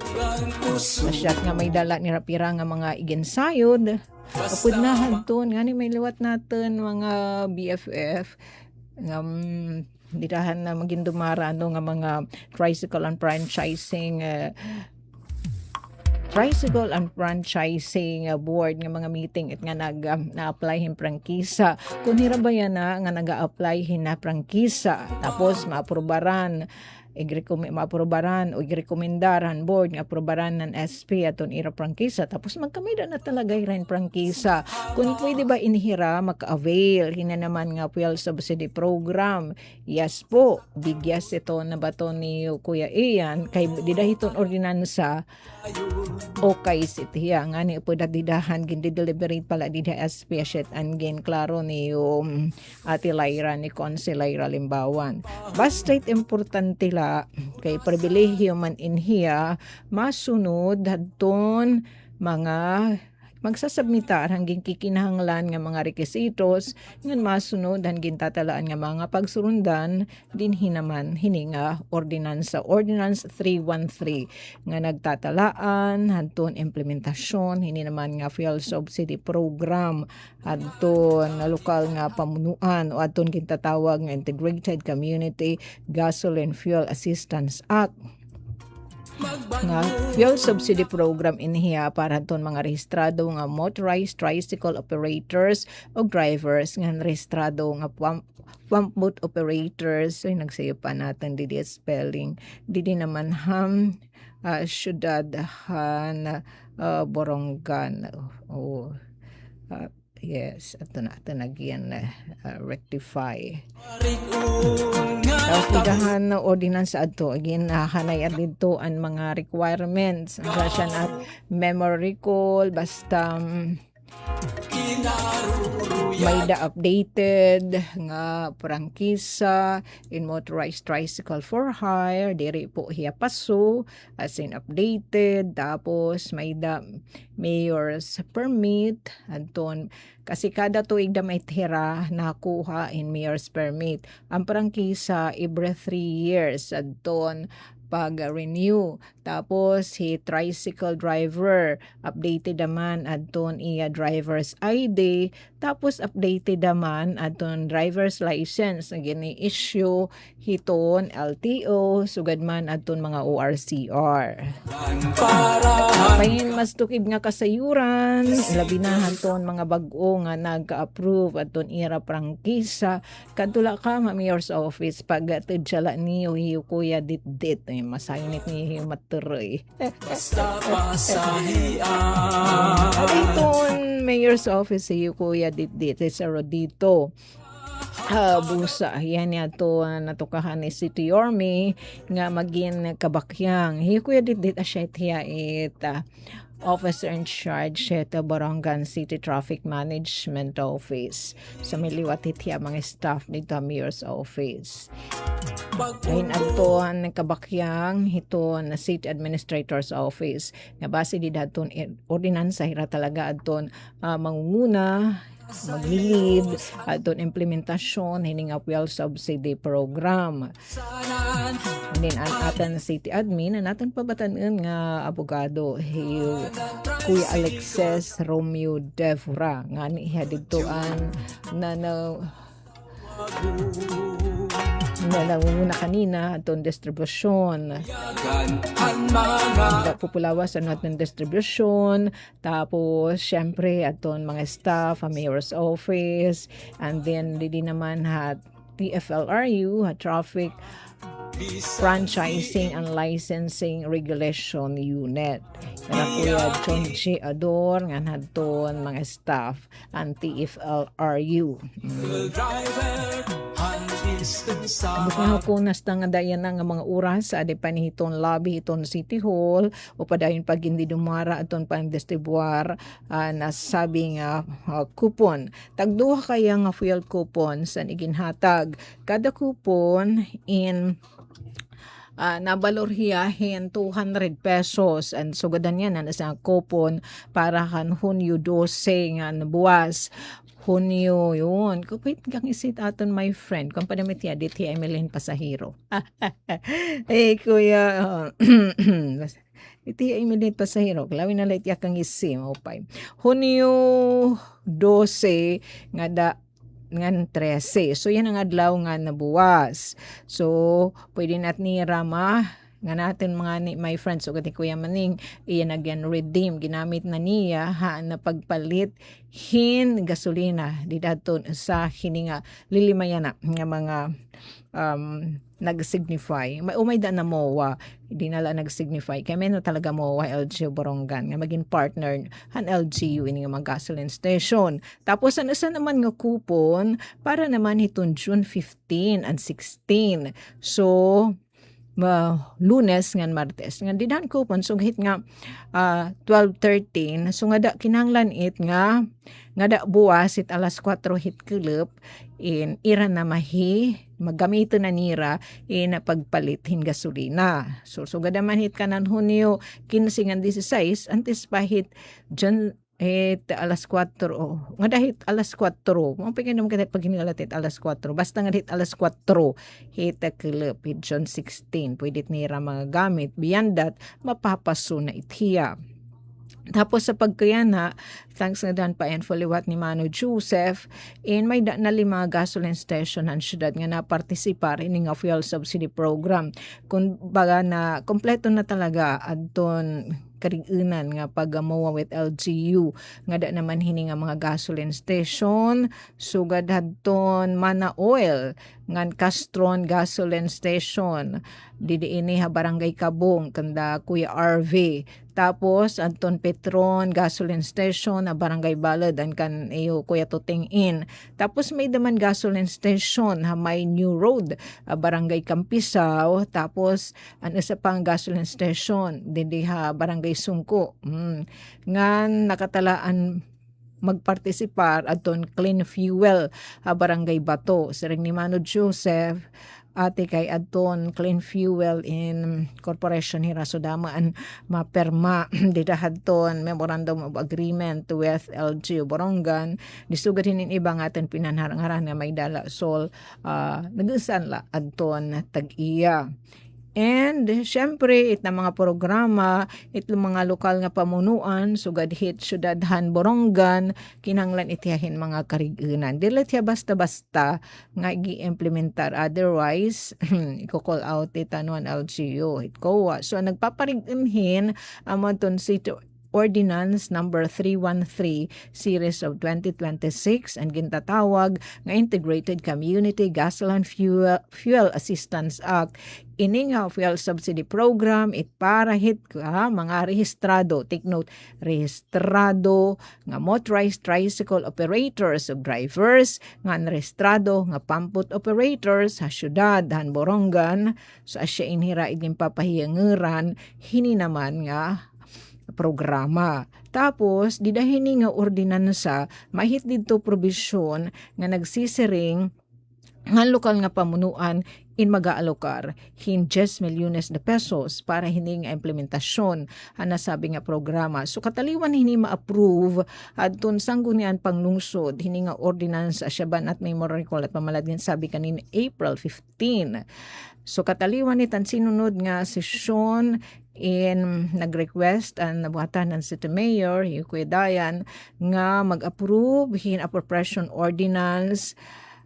masyat nga may dala ni rapira nga mga igensayod kapud na hadton ngani may liwat natin mga BFF nga ditahan na maging dumara nga mga tricycle and franchising board nga mga meeting at nga na-apply hin prangkisa kung hirabayan na nga naga-apply hin na prangkisa tapos maaprobaran o i-rekomendaran board nga aprobaran ng SP aton ira prangkisa tapos magkamida na talaga rin prangkisa kung pwede ba inihira maka-avail hina naman nga fuel subsidy program yes po big yes ito na bato ni Kuya Iyan kay didahiton ordinansa okay sitiya nga ni po didahan gindi-deliberate pala dida SP asyet angin klaro ni Ate Lyra ni Konse Lyra Limbawan basta importante la kay pribilehiyo man inhiya masunod hadton mga magsasubmitar hanggang kikinahanglan nga mga rekisitos ngan masunod hanggang tatalaan nga mga pagsurundan din hinaman hininga Ordinance 313 nga nagtatalaan hanton implementasyon hini naman nga fuel subsidy program adton na lokal nga pamunuan o adton kintatawag nga Integrated Community Gasoline Fuel Assistance Act nga fuel subsidy program inihiya para ton mga rehistrado nga motorized tricycle operators o drivers nga rehistrado nga pump boat operators. So nagsayo pa natin didi spelling didi naman syudad Borongan yes, ato na nagyan rectify. Tapos tigahan na ordinance adto again hanay dito ang mga requirements siya at memory recall basta may updated nga prangkisa in motorized tricycle for hire diri po hiya paso as in updated tapos may mayor's permit adton kasi kada tuig da may tira nakuha in mayor's permit ang prangkisa every 3 years adton pag-renew. Tapos, si tricycle driver, updated naman adton iya driver's ID. Tapos, updated naman adton driver's license. Gini issue hiton LTO, sugad man adton mga ORCR. Pahin mas tukib nga kasayuran, labi na hanton mga bag-o nga nagka-approve adton ira prangkisa. Kadtula ka mayor's office pag tidsala niyo hiyo kuya dit masayinit ni materoy. Aton mayor's office hiyo kuya dit sa Rodito. Busa yan yato natukahan ni City Army nga maging kabakyang hiyo kuya dit asya it officer in charge sa Borongan City Traffic Management Office. So miliwat itiya mga staff dito mayor's office. Ayun aton kabakyang hiton na City Administrator's Office. Nga base di daton ordinansa hira talaga aton mangunguna maglilid aton implementasyon hining fuel subsidy program. And then ang atan city admin na natin pabatanon nga abogado Kuya Alexis Romeo Devra nga niya ditoan na nangunguna kanina aton distribusyon populawas ano aton distribusyon tapos syempre aton mga staff mayor's office and then di naman TFLRU traffic Franchising and Licensing Regulation Unit. Yan Kuya John G. Ador nga hadton mga staff ang TFLRU. Bukang hukunas na nga dayan na nga mga oras sa panihiton lobby hiton City Hall o padayon pag hindi dumara aton pang distribuar na sabi nga coupon. Tagduha kaya nga fuel coupon sa iginhatag. Kada coupon in nabalorhiyahin 200 pesos and sugadan yan na sa coupon para kan Hunyo 12 nga buwas. Hunyo yun. Kapit kang isit aton my friend. Kung panamit ya, diti Emeline Pasahero. Kuya, iti Emeline Pasahero. Kalawin na light ya kang isim. Hunyo 12 nga ngan 13. So yan ang adlaw nga nabuwas. So pwede nat ni Rama nga natin mga my friends so kati Kuya Maning iyan again redeem ginamit na niya na pagpalit hin gasolina di daton sa hininga lilimayana nga mga nag-signify umay da na MOA di nala nag-signify kaya meno talaga MOA LGU Borongan nga maging partner han LGU ini nga mga gasoline station tapos ano sa naman nga coupon para naman hiton June 15 and 16 so Lunes ngan Martes nga didan coupon so hit nga 12-13 so nga da kinahanglan it nga da buwas it alas 4 hit kulop in ira na mahi magamito na nira in pagpalit hin gasolina so gadaman hit kanan Hunyo 15 ngan 16 antes pa hit alas 4 nga dahit alas 4 mo pagin naman kada pag hinilatit alas 4 basta nga dahit alas 4 hita kila Pigeon 16 pwede nira mga gamit beyond that mapapaso na itiya. Tapos sa pagkayana, thanks nga dan pa and fuliwat ni Mano Joseph, in may na 5 gasoline station ang syudad nga na-participar ini nga fuel subsidy program. Kung baga na kompleto na talaga adton karigunan nga pagamuwa with LGU nga da naman hini nga mga gasoline station sugad hadton Mana Oil ngan Castron gasoline station didi ini ha barangay Kabong kanda Kuya RV tapos Anton Petron gasoline station na barangay Balad an kan iyo Kuya Tuting In tapos may daman gasoline station ha may New Road barangay Campisaw tapos an isa pang gasoline station didi ha barangay Sungko ngan nakatalaan magpartisipar aton clean fuel barangay Bato sa ni Mano Joseph ate kay aton clean fuel in corporation hira so damaan maperma dita hadton memorandum of agreement with LGU Borongan disugad hinin ibang aton pinanharangaran nga may dala sol nagusan la adton tag-iya. And syempre itong mga programa itong mga lokal nga pamunuan sugad hit syudadhan Borongan kinahanglan itiyahin mga karigunan dili tiya basta-basta nga gi-implementar otherwise i-call out itanuan LGU itkowa so nagpaparigimhin amaton City Ordinance number 313 series of 2026 ang gintatawag nga Integrated Community Gasoline Fuel Assistance Act. Ini nga fuel subsidy program it para hit mga rehistrado, take note, rehistrado nga motorized tricycle operators of drivers, nga rehistrado nga pamput operators sa syudad han Borongan so asya inhira iging papahiyangeran hini naman nga programa. Tapos, didahini nga ordinansa, mahit dito probisyon nga nagsisiring nga lokal nga pamunuan in mag-aalokar hin 10 milyones de pesos para hini nga implementasyon ang nasabi nga programa. So kataliwan hini ma-approve adton sanggunian panglungsod hini nga ordinansa syaban at may recall at pamaladin sabi kanin April 15. So kataliwan itan sinunod nga sesyon in nag-request ang nabuhatan ng City Mayor Kuya Dayan nga mag-approve hin appropriation ordinance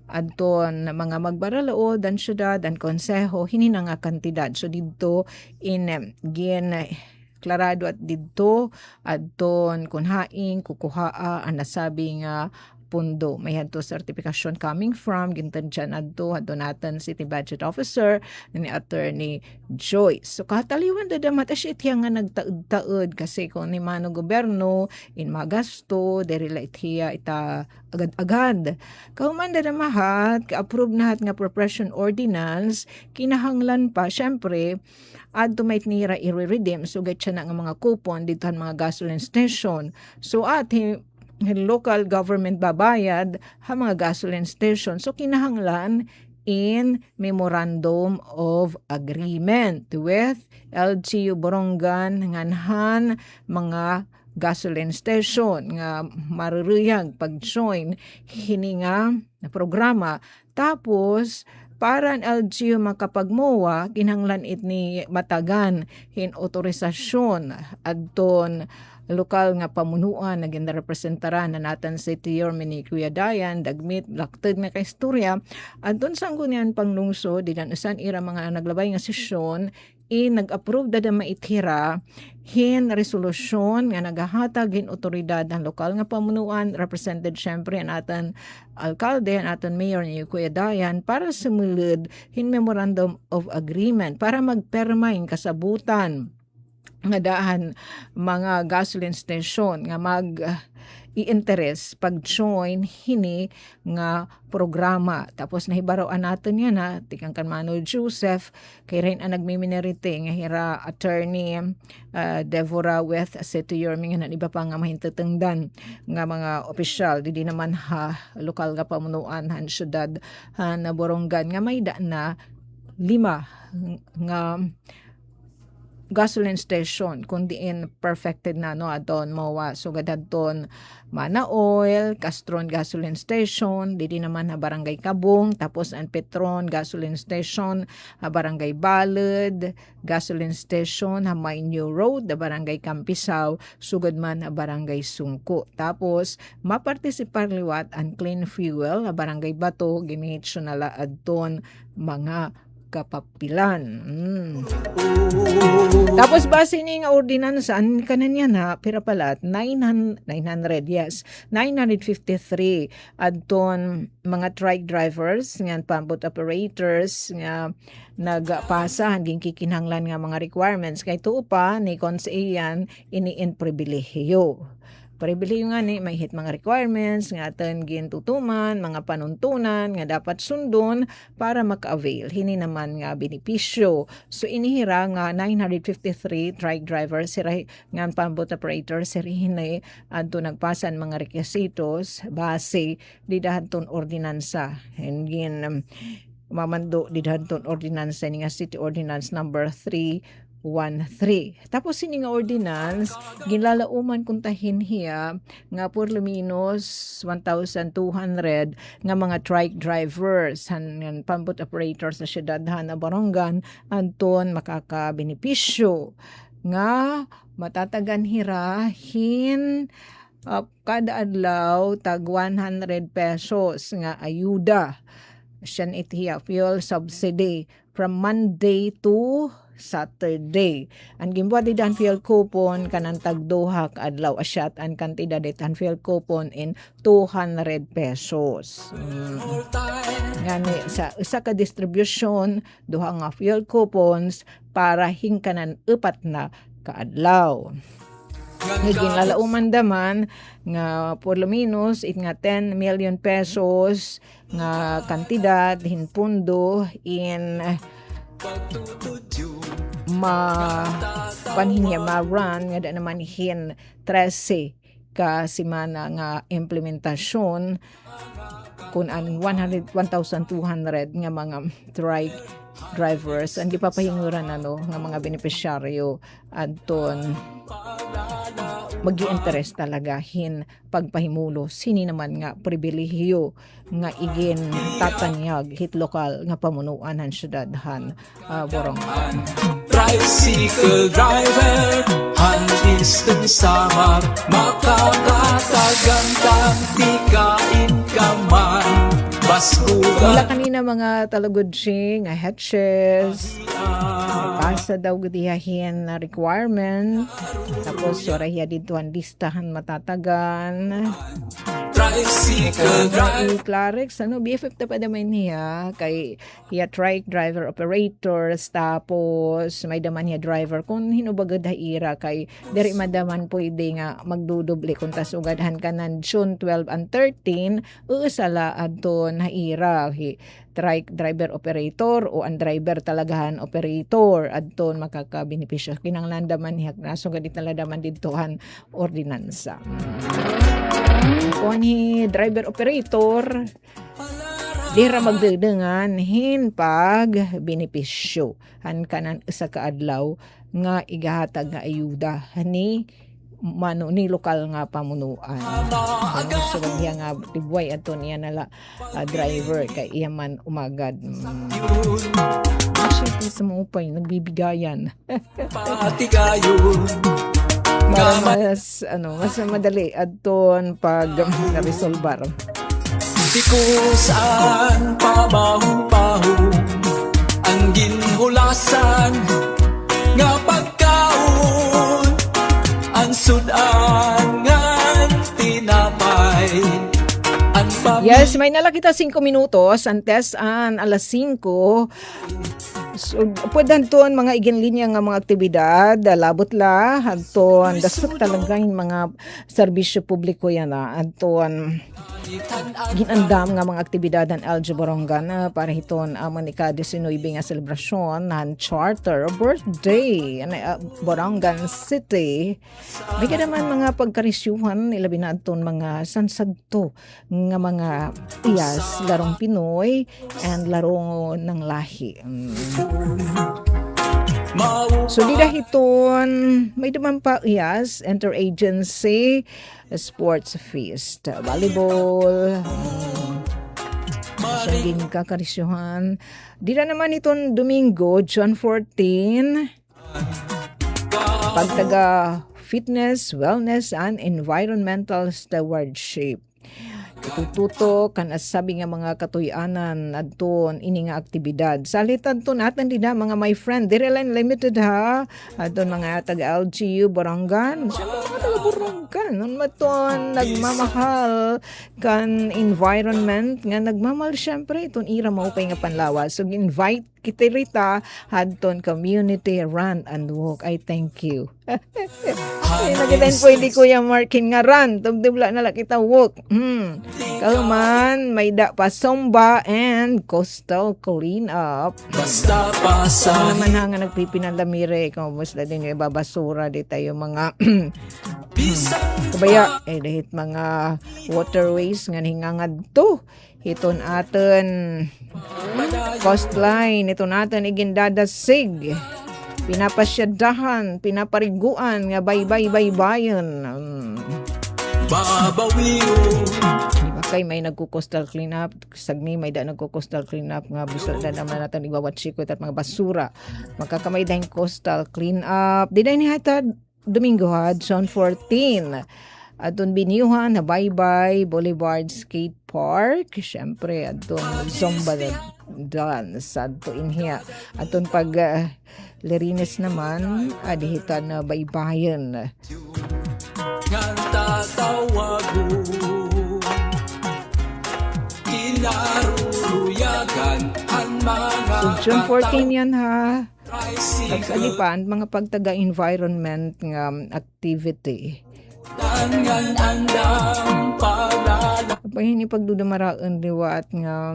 adton mga magbaralaod ang syudad ang konseho hini na nga kantidad so didto in gin klarado at didto adton kun haing kukuhaa ang nasabi nga pundo. May hadto certification coming from gintansyan adto natan City Budget Officer ni Attorney Joyce. So kataliwan dadamat asya itiya nga nagtaud-taud kasi kung ni mano gobyerno in magasto diri la itiya ita agad-agad. Kauman dadamahat ka-approve nahat nga appropriation ordinance kinahanglan pa syempre adto may nira i-redeem so get siya na nga mga coupon dito mga gasoline station. So local government babayad ha mga gasoline station. So kinahanglan in memorandum of agreement with LGU Borongan nganhan mga gasoline station nga maruruyag pag-join hini nga programa. Tapos para ang LGU makapagmowa, kinahanglan ni matagan hin otorisasyon adton lokal nga pamunuan na ginarepresentaran na natan City Yormini Kuya Dayan, dagmit, laktad na kaistorya. Adton sanggunian panglungsod, dinanusan ira mga naglabay nga sesyon, nag-approve da maitira hin resolusyon nga nagahatag hin otoridad ng lokal nga pamunuan represented syempre ang atan alkalde, ang atan mayor ni Kuya Dayan para sumulod hin memorandum of agreement para magperma hin kasabutan nga daan mga gasoline station nga i-interest pag-join hini nga programa. Tapos nahibarawan natin yan tikang kan Mano Joseph kay rin ang nagmiminerite nga hira Attorney Deborah with City Yorming nga iba pa nga mahintatengdan nga mga opisyal di naman lokal nga pamunuan han syudad na Borongan nga may daan na 5 nga gasoline station kundi in perfected na no adon mowa sugad adton Mana Oil, Castron Gasoline Station, didi naman ha Barangay Kabong, tapos ang Petron Gasoline Station, ha Barangay Balud, Gasoline Station, ha May New Road, ha Barangay Campisaw, sugad man ha Barangay Sungko. Tapos, mapartisipar liwat ang Clean Fuel, ha Barangay Bato, ginihit siya nala adton mga kapapilan. Tapos base ni nga ordinansa an kanan yan ha pira pala 900 yes 953 adton mga trike drivers nga pambot operators nga nagpasa hanggang kikinahanglan nga mga requirements kay tuo pa ni konseyan ini in pribilehiyo. Pribilehiyo nga ni may hit mga requirements nga aton gintutuman, mga panuntunan nga dapat sundon para maka-avail. Hini naman nga benepisyo. So inihira nga 953 trike drivers sira nga pambot operator sira hini adto nagpasan mga requisitos base di dahanton ordinansa. Hingin mamando di dahanton ordinansa ni nga City Ordinance number 313. Tapos sini nga ordinance ginlalauman kung tahin hiya nga por luminos 1,200 nga mga trike drivers han pambot operators sa syudadhan na Barongan anton makakabenepisyo nga matatagan hirahin kada adlaw tag 100 pesos nga ayuda siyan itiya fuel subsidy from Monday to Saturday. Ang gimbuhat didan fuel coupon kanang tagduha ka adlaw asyat ang kantidad ditan fuel coupon in 200 pesos. Ngani sa usa ka distribution duha nga fuel coupons para hingkanan upat na kaadlaw. Higing lalauman daman nga por lo menos it nga 10 million pesos nga kantidad hinpundo in panhinya ma-run nga da naman hin 13 ka semana nga implementasyon kung ang 1,200 nga mga trike drivers ang gipapahinguran nga mga benepisyaryo adton magi-interest talaga hin pagpahimulo sini naman nga pribilehiyo nga igin tatanyag hit lokal nga pamunuan han syudadhan Borongan. Tricycle driver, handiston samar, makakasagantang tikain ka man. Wala kanina mga talagudsi nga hatches pasa daw gadiyahin na requirement tapos soraya dito ang listahan matatagan Tricycle driver Clarex BFF pa naman niya kay hiya trike driver operators tapos may daman hiya driver kung hinubagad haira kay diri madaman pwede nga magdudoble kung tasugadhan kanan June 12 and 13 usala adton haira trike driver operator o ang driver talagahan operator adton makakabenepisyo kinanglan daman hiya nasugad italadaman didtohan ordinansa. Kung driver operator dira magdedengan hin pag benepisyo han kanan usa ka adlaw nga igahatag nga ayuda ni lokal nga pamunuan. So diya nga tibway ato niya nala driver kay iya man umagad. Actually sa mga upay nagbibigayan. patigayon. Mas madali adton pag na-resolbar. Di kung saan pabaho-baho ang ginhulasan nga pagkaon ang sudan ngan tinapay ang Yes, may nala kita 5 minutos antes an alas 5. So, pwede ton mga iginlinya nga mga aktibidad, labot la, adton, dasot talaga yung mga serbisyo publiko yan adton, ginandam nga mga aktibidad ang LG Borongan para hiton amon ika-19 nga selebrasyon ng charter birthday Borongan City. May naman mga pagkarisyuhan ilabi na adton mga sansagto nga mga iyas, larong Pinoy and larong ng lahi. So di dahiton may duman pa yes, interagency sports feast, volleyball, saging kakarisyuhan. Di na naman itong Domingo, June 14, pagtaga fitness, wellness, and environmental stewardship. Itututo kan sabi nga mga katuyanan adton ini nga aktibidad. Salitan to natin din na mga my friend, dire lang limited ha. Adton mga taga LGU Borongan. Siyempre mga taga Borongan. Nun maton nagmamahal kan environment nga nagmamahal siyempre itong ira maupay nga panlawas. So invite kita rita hadton community run and walk. I thank you. Ay, nagitain pwede Kuya Markin nga run. Tugdibla na lang kita walk. Kauman, may da pa Somba and coastal clean up. Basta pasa Ano naman nga nagpipinalamire. Kung musla din yung ibabasura di tayo mga kabaya. Dahit mga waterways nga hingangad to. Hiton aton coastline. Ito natin igindadasig. Pinapasyadahan, pinapariguan nga baybay-baybayan. babawiyo. Di ba kay may nagko-coastal clean up, sagni may da nagko-coastal clean up nga bisal na naman natin iwawatsiko at mga basura. Magkakamay dahil coastal clean up. Di dahil ni hata Domingo ha, June 14. Atun biniyuhan na Baybay Boulevard Skate Park. Siyempre, atun Zomba dance. Atun inhiya. Atun pag Lerines naman, adihitan na baybayan. Ngan tatawago Kinaruruyagan ang mga So, June 14 yan ha. tricycle Pagsalipan, mga pagtaga-environment nga activity. Tangan andang palala Pahini pagdudamaraan liwat nga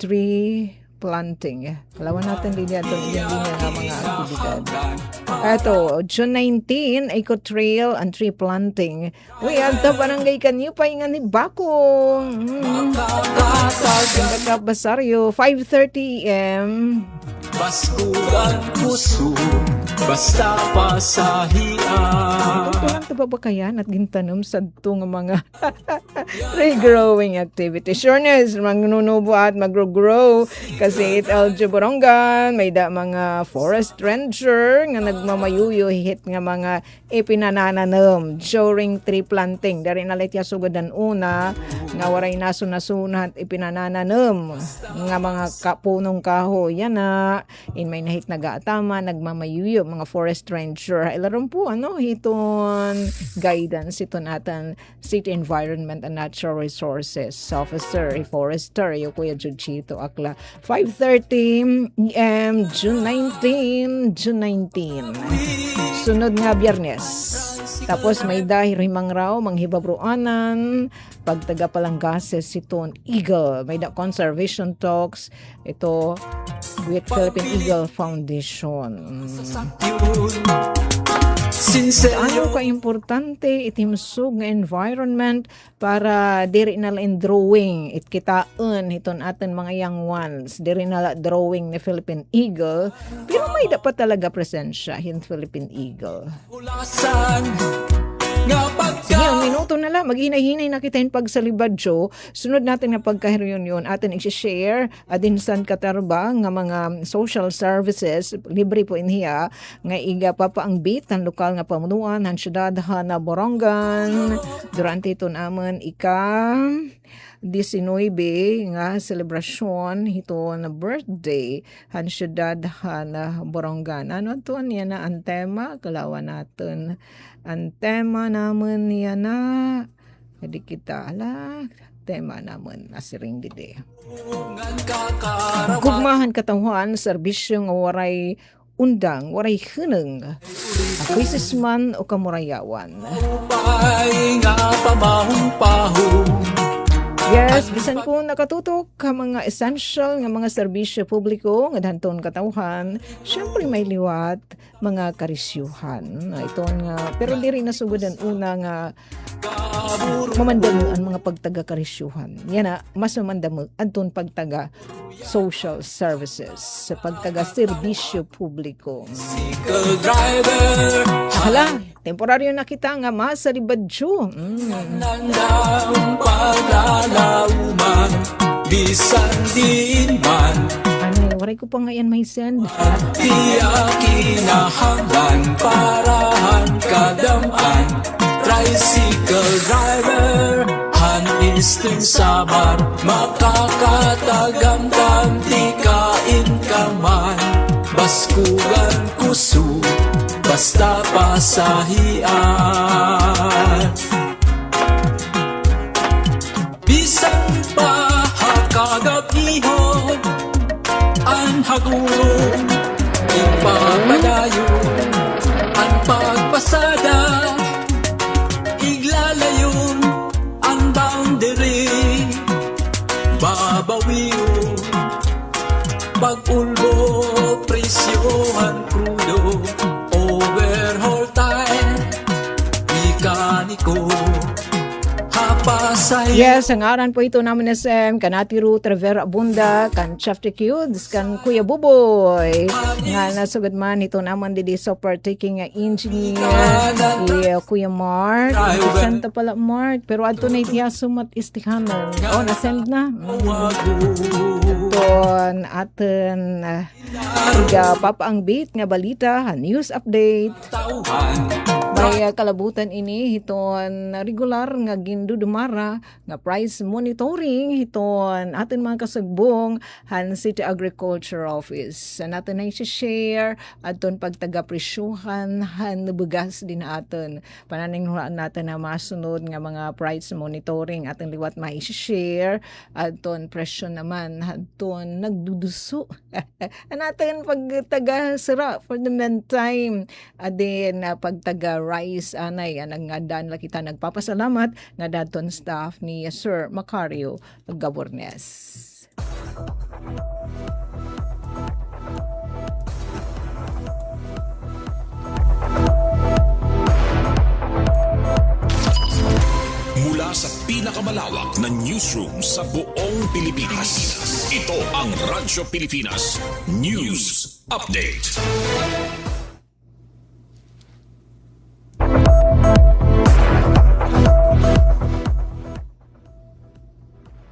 tree planting. Alawan natin din yan nga mga aktibidad. Ito, June 19, Eco Trail and Tree Planting. Uy, alta barangay kanyo pa nga ni Bakong. Ganda ka Basaryo, 5:30 AM. Baskuran puso Basta pasahian Ito lang tababakayan at gintanom sa ito nga mga regrowing activity. Sureness, magnunubo at mag-grow kasi it LG Borongan, may da mga forest ranger nga nagmamayuyo hihit nga mga ipinanananam during tree planting. Dari nalit yasugadan una nga waray nasunat ipinanananam nga mga punong kahoy. Yan na, in may nahit nagaatama, nagmamayuyo mga forest ranger. Ilaron po, hiton guidance ito natin City Environment and Natural Resources Officer, Forester, yung Kuya Jujito Akla. 5:30 AM, June 19. Sunod nga Biyernes. Tapos may dahil rimang raw, manghibabruanan, pagtaga palang gases siton Eagle. May da conservation talks. Ito, with Philippine Eagle Foundation. Ano ka importante itimsog nga environment para diri na lang drawing itkitaan hiton aton mga young ones diri na lang drawing ni Philippine Eagle pero may dapat talaga presensya hin Philippine Eagle. Ulasan nga Sige, ang minuto na lang. Maghinay-hinay na kita yung pagsalibadyo. Sunod natin nga pagka-reunion, atin i-share adinsan katarba nga mga social services, libre po inhiya, nga iga papaangbit ang lokal nga pamunuan, ang syudad na Borongan. Durante ito naman, 19 nga selebrasyon ito na birthday han syudad na Borongan. Ano to niya na ang tema? Kalawan natin. Ang tema naman niya na hindi kita tema naman asiring dide. Gugmahan katawan serbisyo nga waray undang, waray huneng. Krisis man o kamurayawan. Upay nga pamahong-pahong Yes, bisan po nakatutok ka mga essential nga mga serbisyo publiko nga danton katawhan, syempre may liwat mga karisyuhan. Ito nga pero diri nasugodan una nga mamandamo ang mga pagtaga-karisyuhan. Yan na, mas mamandamo anton pagtaga social services, sa pagtaga serbisyo publiko. Tricycle driver, Hala, temporaryo na kita nga sa libadyo. handang paglalauman, bisan din man, Ano, waray ko pa nga yan may send. tiyak kinahanglan, parahan kadaman. Tricycle driver, hanisting samar, makakatagamtam, tikain ka man. Baskugan kuso, basta pasahian. Bisan pa hakagapihon, ang hagulong, ipapadayon, ang pagpasada, iglalayon, ang boundary, babawiyon, pag-ulbo, presyohan krudo, overhaul time, mekaniko, hapasay. Yes, ang aran po ito namin SM, kanatiru Trevera Abunda, kan Chef Cudes, kan Kuya Buboy. Nga nasugod man ito naman didi sa partaking engineer, Kuya Mark. Santa pala Mark, pero ato na itiyasumat istikanan. Oh, nasend na. Aton, aton, papaang beat nga balita, news update. May kalabutan ini hiton regular nga gindudumara nga price monitoring hiton atin mga kasagbong han City Agriculture Office. Natin na i-share aton pagtaga presyuhan han bugas din aton. Pananing natin na masunod nga mga price monitoring atin liwat ma-share aton presyo naman aton nagduduso. Natin pagtaga sira for the meantime adin pagtaga rice anay anang dan la kita nagpapasalamat nga daton staff ni Sir Macario Gabornes. Mula sa pinakamalawak na newsroom sa buong Pilipinas. Ito ang Radyo Pilipinas News Update.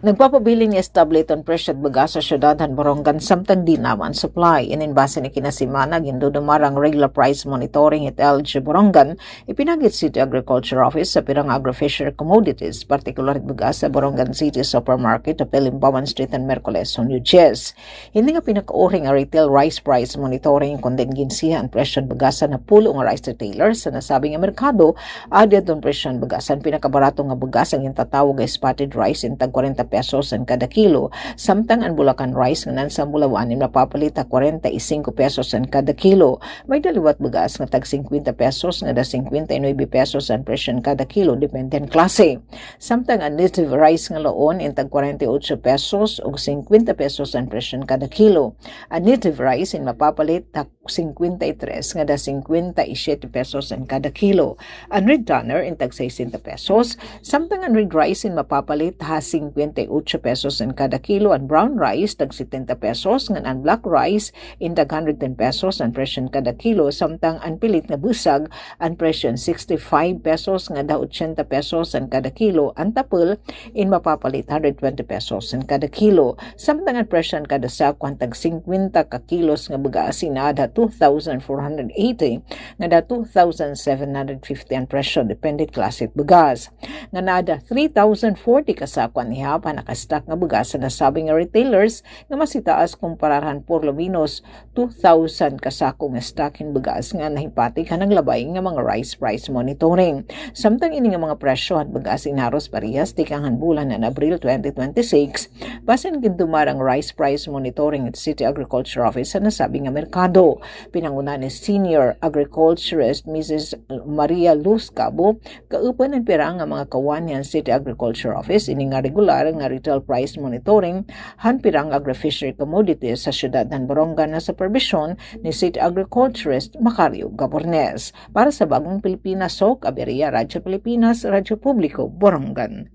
Nagpapabiling ni establish on presyo at bagas sa syudad han Borongan samtang di naman supply. Ininbase ni kinasimana gindudumarang regular price monitoring at LG Borongan ipinagit City Agriculture Office sa pirang agri-fisher commodities, partikular bagas sa Borongan City Supermarket at Pelimbawan Street and Mercoles on UGS. Hindi nga pinakauring ang retail rice price monitoring kundi ginsiha ang presyo at bagasan na pulo ng rice retailers sa nasabing nga merkado added on presyo at bagasan pinakabarato nga bagas ang intatawag ay spotted rice intag 40 pesos ang kada kilo, samtang ang Bulacan rice nga sa Bulawan ay napapalita 45 pesos ang kada kilo. May daliwat bagas nga tag 50 pesos nga da 59 pesos ang presyo kada kilo depende ang klase. Samtang ang native rice nga loon ay tag 48 pesos ug 50 pesos ang presyo kada kilo. Ang native rice ay mapapalit tag 53 nga da 57 pesos ang kada kilo. Ang red tanner ay tag 60 pesos, samtang ang red rice ay mapapalit ha 58 pesos ang kada kilo. Ang brown rice tag 70 pesos, ngan ang black rice in tag 110 pesos ang presyo kada kilo, samtang ang pilit nga busag ang presyo 65 pesos nga da 80 pesos ang kada kilo. Ang tapel in mapapalit 120 pesos ang kada kilo, samtang ang presyo kada sako tag 50 ka kilos nga bagas sinada 2,480 nga da 2,750 ang presyo depende klase bagas. Nga nada 3,040 kasako niya pa nakastock nga bagas sa nasabing nga retailers nga masitaas kumparahan por lo menos 2,000 kasako nga stock in bagas nga nahipati kanang labay nga mga rice price monitoring. Samtang ini nga mga presyo at bagas inaros parehas tikangan bulan na Abril 2026 basin gindumarang rice price monitoring at City Agriculture Office sa nasabing nga merkado. Pinanguna ni Senior Agriculturist Mrs. Maria Luz Cabo kaupan ang pirang nga mga kawan niyan City Agriculture Office ini nga regular nga retail price monitoring hanpirang agri-fishery commodities sa syudad ng Borongan na supervision ni State Agriculturist Macario Gabornes. Para sa Bagong Pilipinas, Sok Aberia, Radyo Pilipinas, Radyo Publiko, Borongan.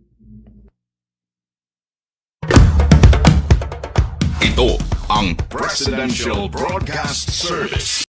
Ito ang Presidential Broadcast Service.